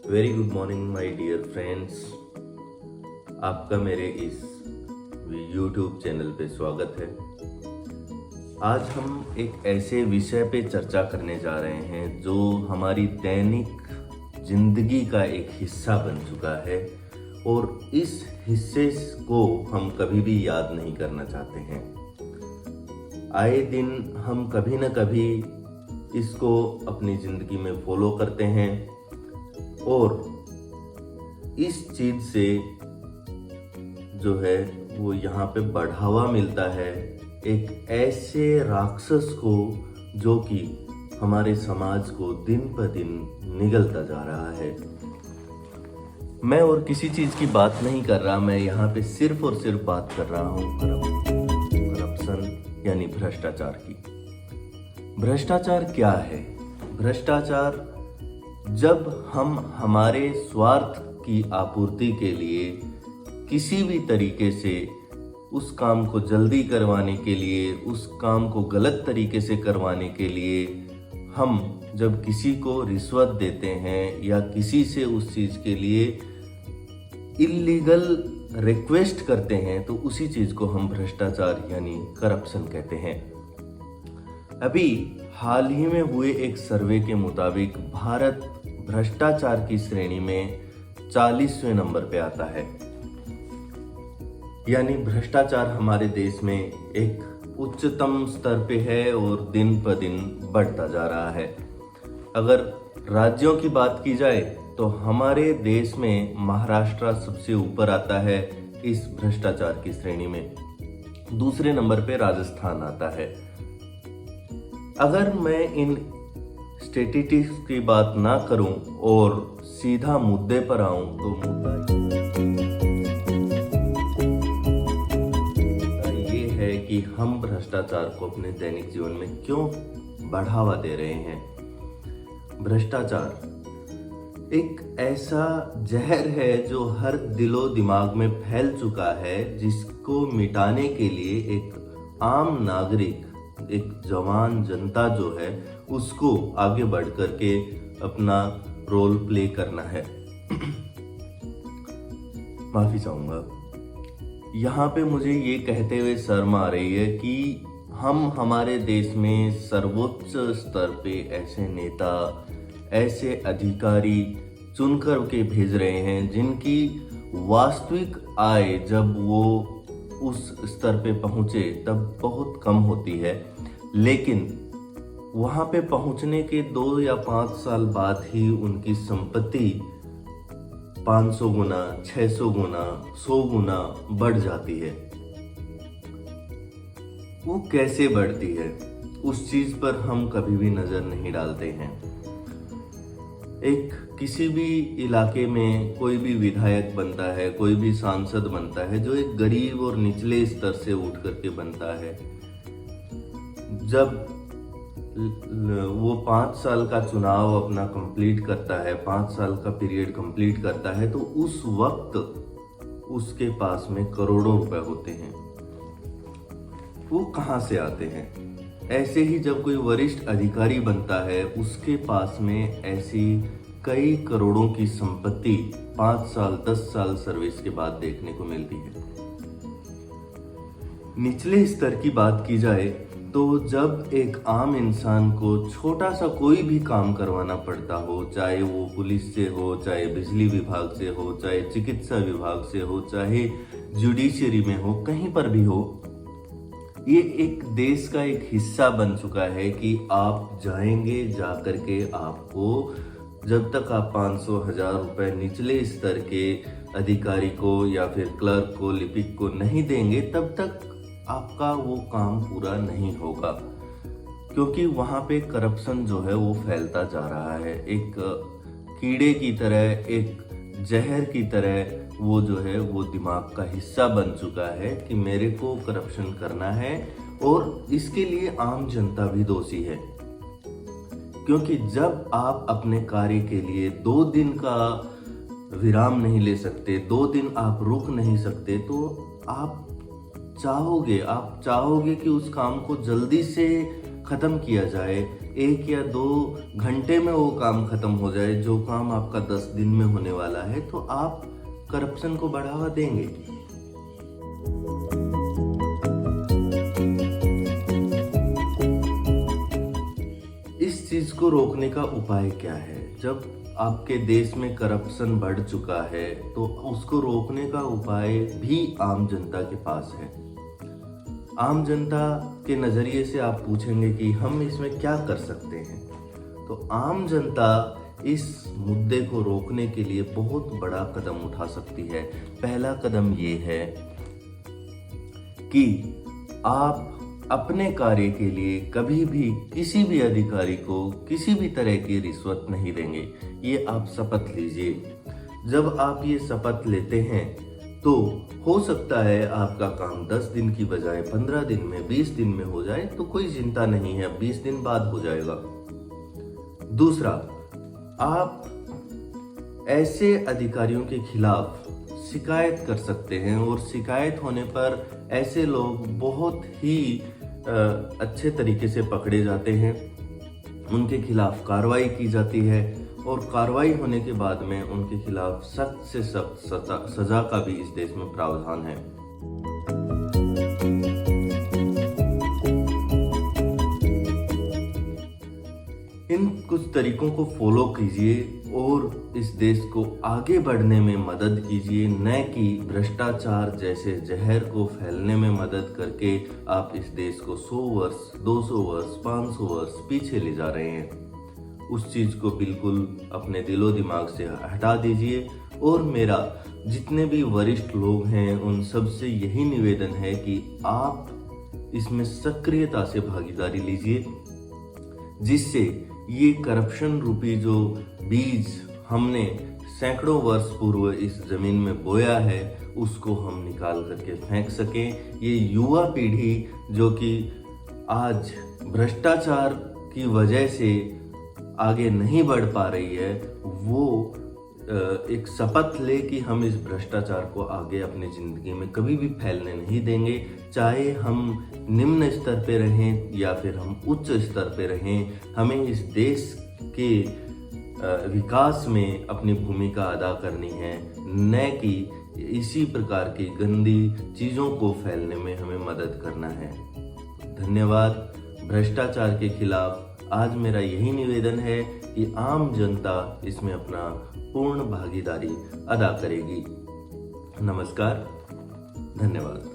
Very good morning my dear friends. आपका मेरे इस YouTube चैनल पे स्वागत है। आज हम एक ऐसे विषय पे चर्चा करने जा रहे हैं जो हमारी दैनिक जिंदगी का एक हिस्सा बन चुका है और इस हिस्से को हम कभी भी याद नहीं करना चाहते हैं। आए दिन हम कभी न कभी इसको अपनी जिंदगी में फॉलो करते हैं और इस चीज से जो है वो यहाँ पे बढ़ावा मिलता है एक ऐसे राक्षस को जो कि हमारे समाज को दिन पर दिन निगलता जा रहा है। मैं और किसी चीज की बात नहीं कर रहा, मैं यहाँ पे सिर्फ और सिर्फ बात कर रहा हूँ करप्शन यानी भ्रष्टाचार की। भ्रष्टाचार क्या है? भ्रष्टाचार जब हम हमारे स्वार्थ की आपूर्ति के लिए किसी भी तरीके से उस काम को जल्दी करवाने के लिए, उस काम को गलत तरीके से करवाने के लिए हम जब किसी को रिश्वत देते हैं या किसी से उस चीज़ के लिए इल्लीगल रिक्वेस्ट करते हैं तो उसी चीज़ को हम भ्रष्टाचार यानी करप्शन कहते हैं। अभी हाल ही में हुए एक सर्वे के मुताबिक भारत भ्रष्टाचार की श्रेणी में 40वें नंबर पे आता है। यानी भ्रष्टाचार हमारे देश में एक उच्चतम स्तर पे है और दिन पर दिन बढ़ता जा रहा है। अगर राज्यों की बात की जाए तो हमारे देश में महाराष्ट्र सबसे ऊपर आता है इस भ्रष्टाचार की श्रेणी में। दूसरे नंबर पे राजस्थान आता है। अगर मैं इन स्टैटिस्टिक्स की बात ना करूं और सीधा मुद्दे पर आऊं तो मुद्दा ये है कि हम भ्रष्टाचार को अपने दैनिक जीवन में क्यों बढ़ावा दे रहे हैं। भ्रष्टाचार एक ऐसा जहर है जो हर दिलो दिमाग में फैल चुका है, जिसको मिटाने के लिए एक आम नागरिक, एक जवान जनता जो है उसको आगे बढ़ करके अपना रोल प्ले करना है। माफी चाहूंगा, यहाँ पे मुझे ये कहते हुए शर्म आ रही है कि हम हमारे देश में सर्वोच्च स्तर पे ऐसे नेता, ऐसे अधिकारी चुन कर के भेज रहे हैं जिनकी वास्तविक आय जब वो उस स्तर पे पहुंचे तब बहुत कम होती है, लेकिन वहां पे पहुंचने के 2 या 5 साल बाद ही उनकी संपत्ति 500 गुना, 600 गुना, 100 गुना बढ़ जाती है। वो कैसे बढ़ती है उस चीज पर हम कभी भी नजर नहीं डालते हैं। एक किसी भी इलाके में कोई भी विधायक बनता है, कोई भी सांसद बनता है जो एक गरीब और निचले स्तर से उठ करके बनता है। जब वो 5 साल का चुनाव अपना कंप्लीट करता है, 5 साल का पीरियड कंप्लीट करता है, तो उस वक्त उसके पास में करोड़ों रुपए होते हैं। वो कहाँ से आते हैं? ऐसे ही जब कोई वरिष्ठ अधिकारी बनता है उसके पास में ऐसी कई करोड़ों की संपत्ति 5 साल 10 साल सर्विस के बाद देखने को मिलती है। निचले स्तर की बात की जाए तो जब एक आम इंसान को छोटा सा कोई भी काम करवाना पड़ता हो, चाहे वो पुलिस से हो, चाहे बिजली विभाग से हो, चाहे चिकित्सा विभाग से हो, चाहे जुडिशरी में हो, कहीं पर भी हो, ये एक देश का एक हिस्सा बन चुका है कि आप जाएंगे, जा करके आपको जब तक आप 500,000 रुपए निचले स्तर के अधिकारी को या फिर क्लर्क को, लिपिक को नहीं देंगे तब तक आपका वो काम पूरा नहीं होगा, क्योंकि वहाँ पे करप्शन जो है वो फैलता जा रहा है। एक कीड़े की तरह, एक जहर की तरह वो जो है वो दिमाग का हिस्सा बन चुका है कि मेरे को करप्शन करना है, और इसके लिए आम जनता भी दोषी है। क्योंकि जब आप अपने कार्य के लिए 2 दिन का विराम नहीं ले सकते, 2 दिन आप रुक नहीं सकते, तो आप चाहोगे कि उस काम को जल्दी से खत्म किया जाए, 1 या 2 घंटे में वो काम खत्म हो जाए जो काम आपका 10 दिन में होने वाला है, तो आप करप्शन को बढ़ावा देंगे। इस चीज को रोकने का उपाय क्या है? जब आपके देश में करप्शन बढ़ चुका है तो उसको रोकने का उपाय भी आम जनता के पास है। आम जनता के नजरिए से आप पूछेंगे कि हम इसमें क्या कर सकते हैं, तो आम जनता इस मुद्दे को रोकने के लिए बहुत बड़ा कदम उठा सकती है। पहला कदम ये है कि आप अपने कार्य के लिए कभी भी किसी भी अधिकारी को किसी भी तरह की रिश्वत नहीं देंगे। ये आप शपथ लीजिए। जब आप ये शपथ लेते हैं तो हो सकता है आपका काम 10 दिन की बजाय 15 दिन में, 20 दिन में हो जाए, तो कोई चिंता नहीं है, 20 दिन बाद हो जाएगा। दूसरा, आप ऐसे अधिकारियों के खिलाफ शिकायत कर सकते हैं और शिकायत होने पर ऐसे लोग बहुत ही अच्छे तरीके से पकड़े जाते हैं, उनके खिलाफ कार्रवाई की जाती है और कार्रवाई होने के बाद में उनके खिलाफ सख्त से सख्त सजा का भी इस देश में प्रावधान है। इन कुछ तरीकों को फॉलो कीजिए और इस देश को आगे बढ़ने में मदद कीजिए, न कि भ्रष्टाचार जैसे जहर को फैलने में मदद करके आप इस देश को 100 वर्ष, 200 वर्ष, 500 वर्ष पीछे ले जा रहे हैं। उस चीज को बिल्कुल अपने दिलो दिमाग से हटा दीजिए। और मेरा जितने भी वरिष्ठ लोग हैं उन सबसे यही निवेदन है कि आप इसमें सक्रियता से भागीदारी लीजिए, जिससे ये करप्शन रूपी जो बीज हमने सैकड़ों वर्ष पूर्व इस जमीन में बोया है उसको हम निकाल करके फेंक सकें। ये युवा पीढ़ी जो कि आज भ्रष्टाचार की वजह से आगे नहीं बढ़ पा रही है, वो एक शपथ ले कि हम इस भ्रष्टाचार को आगे अपनी जिंदगी में कभी भी फैलने नहीं देंगे। चाहे हम निम्न स्तर पे रहें या फिर हम उच्च स्तर पे रहें, हमें इस देश के विकास में अपनी भूमिका अदा करनी है, न कि इसी प्रकार की गंदी चीज़ों को फैलने में हमें मदद करना है। धन्यवाद। भ्रष्टाचार के खिलाफ आज मेरा यही निवेदन है कि आम जनता इसमें अपना पूर्ण भागीदारी अदा करेगी। नमस्कार, धन्यवाद।